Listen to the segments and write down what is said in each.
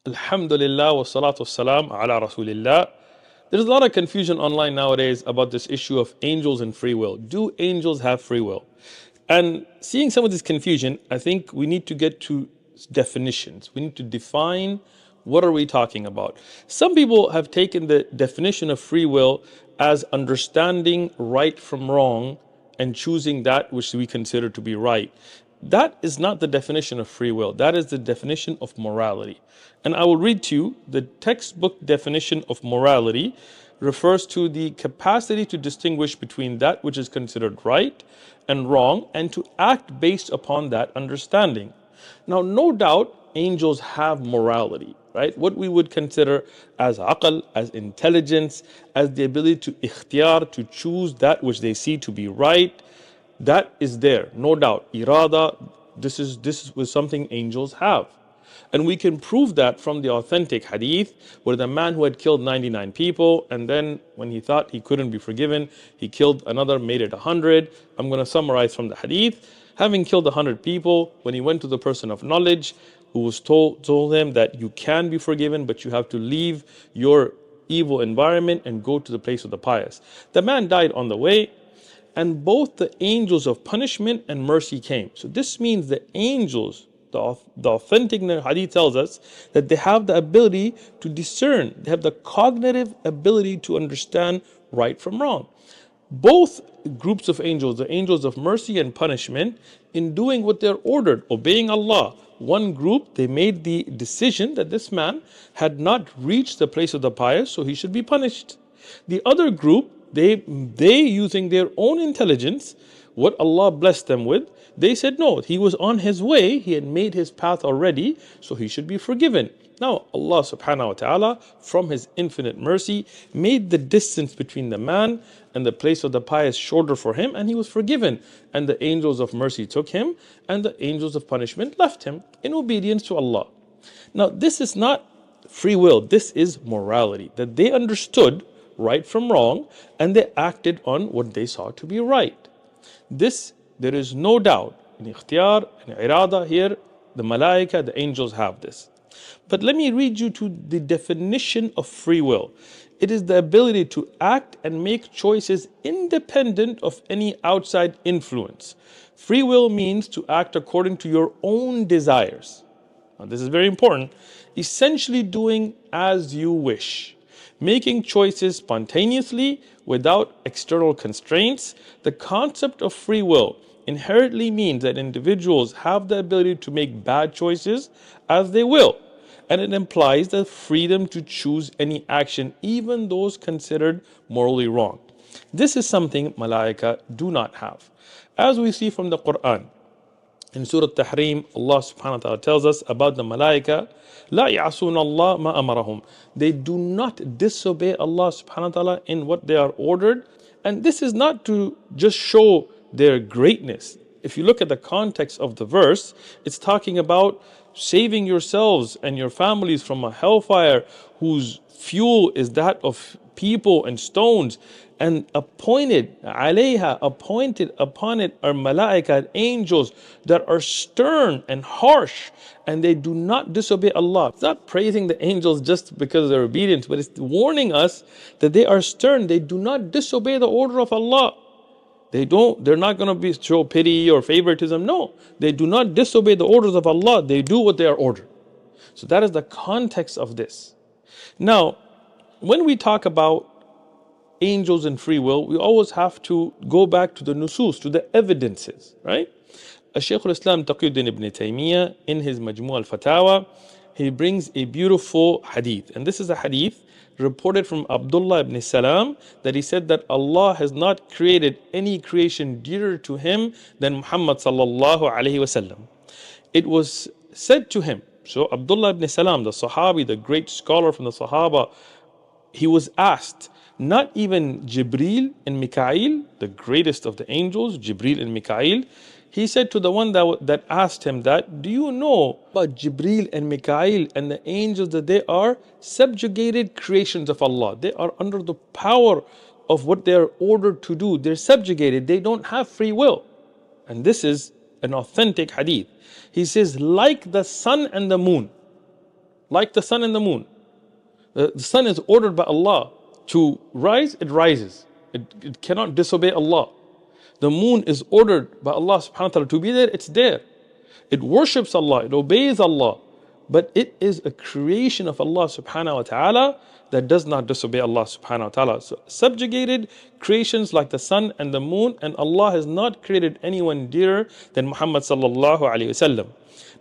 Alhamdulillah wa salatu wassalam ala Rasulillah. There's a lot of confusion online nowadays about this issue of angels and free will. Do angels have free will? And seeing some of this confusion, I think we need to get to definitions. We need to define what are we talking about. Some people have taken the definition of free will as understanding right from wrong and choosing that which we consider to be right. That is not the definition of free will. That is the definition of morality. And I will read to you the textbook definition of morality refers to the capacity to distinguish between that which is considered right and wrong and to act based upon that understanding. Now, no doubt angels have morality, right? What we would consider as aql, as intelligence, as the ability to ikhtiyar, to choose that which they see to be right, that is there, no doubt. Irada, this was something angels have. And we can prove that from the authentic hadith where the man who had killed 99 people and then when he thought he couldn't be forgiven, he killed another, made it 100. I'm going to summarize from the hadith. Having killed 100 people, when he went to the person of knowledge who was told him that you can be forgiven, but you have to leave your evil environment and go to the place of the pious. The man died on the way, and both the angels of punishment and mercy came. So this means the angels, the authentic hadith tells us that they have the ability to discern. They have the cognitive ability to understand right from wrong. Both groups of angels, the angels of mercy and punishment, in doing what they're ordered, obeying Allah. One group, they made the decision that this man had not reached the place of the pious, so he should be punished. The other group, they using their own intelligence, what Allah blessed them with, they said no, he was on his way, he had made his path already, so he should be forgiven. Now Allah subhanahu wa ta'ala, from his infinite mercy, made the distance between the man and the place of the pious shorter for him, and he was forgiven. And the angels of mercy took him, and the angels of punishment left him in obedience to Allah. Now this is not free will, this is morality, that they understood right from wrong, and they acted on what they saw to be right. This, there is no doubt, in ikhtiyar, in irada here, the malaika, the angels have this. But let me read you to the definition of free will. It is the ability to act and make choices independent of any outside influence. Free will means to act according to your own desires. Now, this is very important. Essentially doing as you wish. Making choices spontaneously without external constraints. The concept of free will inherently means that individuals have the ability to make bad choices as they will. And it implies the freedom to choose any action, even those considered morally wrong. This is something malaika do not have. As we see from the Quran, in Surah Tahrim, Allah subhanahu wa ta'ala tells us about the malaika, لا يعصون الله ما أمرهم. They do not disobey Allah subhanahu wa ta'ala in what they are ordered. And this is not to just show their greatness. If you look at the context of the verse, it's talking about saving yourselves and your families from a hellfire whose fuel is that of people and stones, and appointed alayha, appointed upon it are malaika, angels that are stern and harsh, and they do not disobey Allah. It's not praising the angels just because of their obedience, but it's warning us that they are stern. They do not disobey the order of Allah. They're not going to show pity or favoritism. No, they do not disobey the orders of Allah. They do what they are ordered. So that is the context of this. Now, when we talk about angels and free will, we always have to go back to the nusus, to the evidences, right? Shaykh Islam Taqiyuddin ibn Taymiyyah, in his Majmu' al-Fatawa, he brings a beautiful hadith. And this is a hadith reported from Abdullah ibn Salam, that he said that Allah has not created any creation dearer to him than Muhammad sallallahu alayhi wasallam. It was said to him, so Abdullah ibn Salam, the Sahabi, the great scholar from the Sahaba, he was asked, not even Jibreel and Mikail, the greatest of the angels, Jibreel and Mikail, he said to the one that asked him that, do you know about Jibreel and Mikail and the angels, that they are subjugated creations of Allah? They are under the power of what they are ordered to do. They're subjugated. They don't have free will. And this is an authentic hadith. He says, like the sun and the moon. like the sun and the moon. The sun is ordered by Allah to rise, it rises. It cannot disobey Allah. The moon is ordered by Allah subhanahu wa ta'ala to be there, it's there. It worships Allah, it obeys Allah. But it is a creation of Allah subhanahu wa ta'ala that does not disobey Allah subhanahu wa ta'ala. So subjugated creations like the sun and the moon, and Allah has not created anyone dearer than Muhammad sallallahu alayhi wasallam.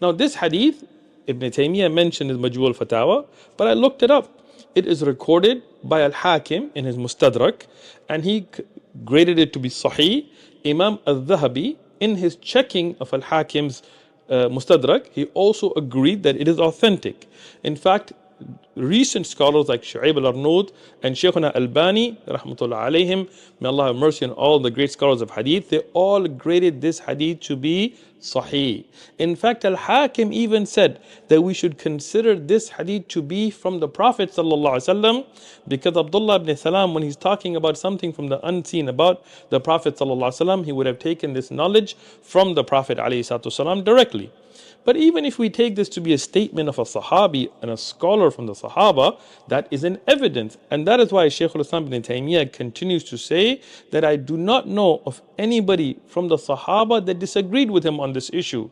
Now this hadith, Ibn Taymiyyah mentioned in Majmu' al-Fatawa, but I looked it up. It is recorded by Al-Hakim in his Mustadrak, and he graded it to be Sahih. Imam al-Dhahabi, in his checking of Al-Hakim's Mustadrak, he also agreed that it is authentic. In fact, recent scholars like Shu'aib al-Arnoud and Shaykhuna Albani, rahmatullah alayhim, may Allah have mercy on all the great scholars of hadith, they all graded this hadith to be sahih. In fact, Al-Hakim even said that we should consider this hadith to be from the Prophet sallallahu alaihi wasallam, because Abdullah ibn Salam, when he's talking about something from the unseen about the Prophet sallallahu alaihi wasallam, he would have taken this knowledge from the Prophet alayhi salatu wasalam directly. But even if we take this to be a statement of a Sahabi and a scholar from the Sahaba, that is an evidence. And that is why Shaykh Uthman ibn Taymiyyah continues to say that I do not know of anybody from the Sahaba that disagreed with him on this issue.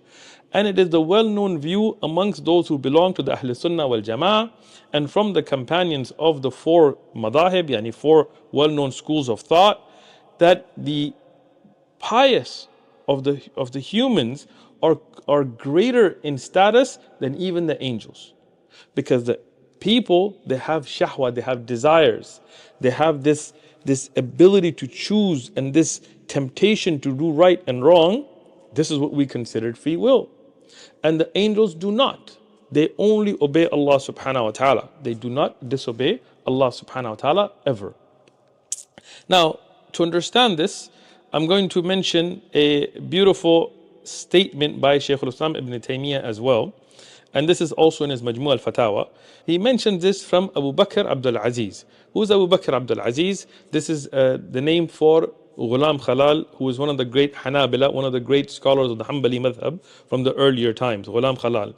And it is the well-known view amongst those who belong to the Ahl Sunnah wal Jama'ah and from the companions of the four madahib, yani four well-known schools of thought, that the pious of the humans are greater in status than even the angels. Because the people, they have shahwa, they have desires, they have this ability to choose and this temptation to do right and wrong. This is what we considered free will. And the angels do not. They only obey Allah subhanahu wa ta'ala. They do not disobey Allah subhanahu wa ta'ala ever. Now, to understand this, I'm going to mention a beautiful statement by Shaykh al-Islam ibn Taymiyyah as well. And this is also in his Majmu' al-Fatawa. He mentioned this from Abu Bakr Abdul Aziz. Who is Abu Bakr Abdul Aziz? This is the name for Ghulam Khalal, who is one of the great Hanabila, one of the great scholars of the Hanbali madhab from the earlier times, Ghulam Khalal.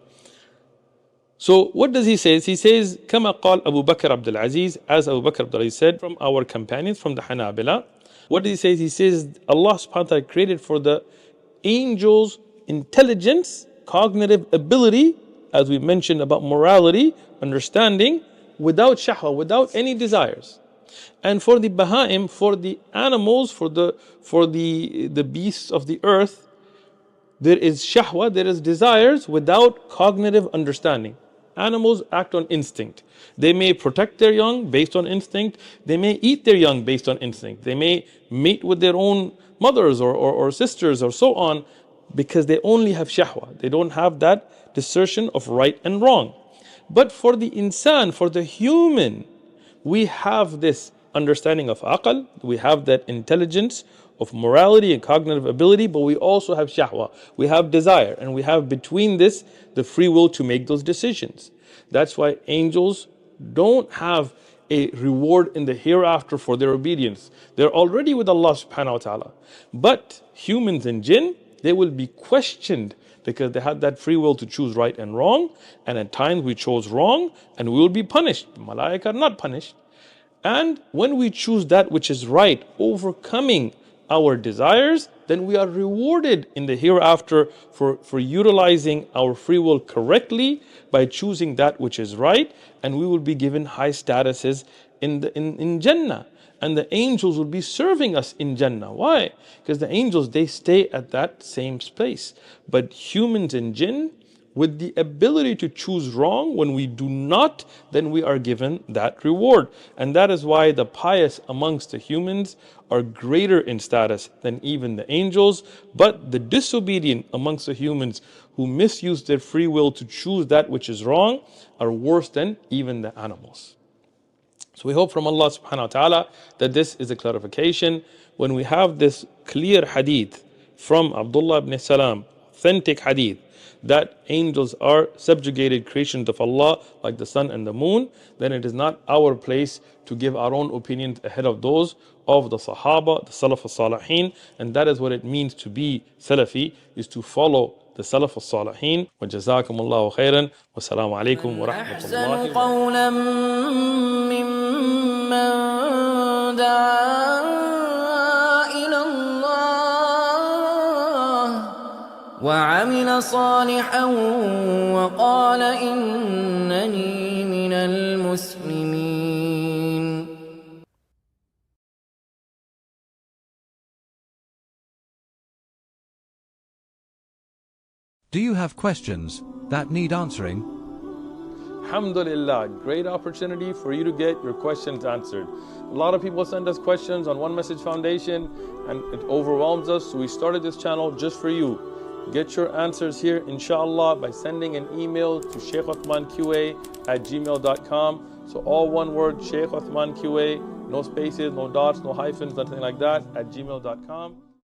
So what does he say? He says, Kama qal Abu Bakr Abdul Aziz, as Abu Bakr Abdul Aziz said, from our companions, from the Hanabila. What does he say? He says, Allah subhanahu wa ta'ala created for the angels intelligence, cognitive ability, as we mentioned about morality, understanding, without shahwa, without any desires. And for the Bahaim, for the animals, for the beasts of the earth, there is shahwa, there is desires without cognitive understanding. Animals act on instinct. They may protect their young based on instinct. They may eat their young based on instinct. They may mate with their own mothers or sisters or so on, because they only have shahwa. They don't have that discernment of right and wrong. But for the insan, for the human, we have this understanding of aql, we have that intelligence of morality and cognitive ability, but we also have shahwa, we have desire, and we have between this the free will to make those decisions. That's why angels don't have a reward in the hereafter for their obedience. They're already with Allah subhanahu wa ta'ala. But humans and jinn, they will be questioned because they had that free will to choose right and wrong, and at times we chose wrong and we will be punished. Malaika are not punished. And when we choose that which is right, overcoming our desires, then we are rewarded in the hereafter for utilizing our free will correctly by choosing that which is right, and we will be given high statuses in Jannah. And the angels will be serving us in Jannah. Why? Because the angels, they stay at that same place. But humans and jinn, with the ability to choose wrong, when we do not, then we are given that reward. And that is why the pious amongst the humans are greater in status than even the angels, but the disobedient amongst the humans who misuse their free will to choose that which is wrong are worse than even the animals. So we hope from Allah subhanahu wa ta'ala that this is a clarification. When we have this clear hadith from Abdullah ibn Salam, authentic hadith, that angels are subjugated creations of Allah like the sun and the moon, then it is not our place to give our own opinions ahead of those of the Sahaba, the Salaf al-Salihin. And that is what it means to be Salafi, is to follow the Salaf al-Salihin. Wa jazakumullahu khairan. Wassalamu alaikum wa rahmatullahi wa وعمل صالحا وقال إنني من المسلمين. Do you have questions that need answering? Alhamdulillah, great opportunity for you to get your questions answered. A lot of people send us questions on One Message Foundation and it overwhelms us, so we started this channel just for you. Get your answers here, inshallah, by sending an email to shaykhutmanqa@gmail.com. So all one word, Shaykh Uthman QA, no spaces, no dots, no hyphens, nothing like that, @gmail.com.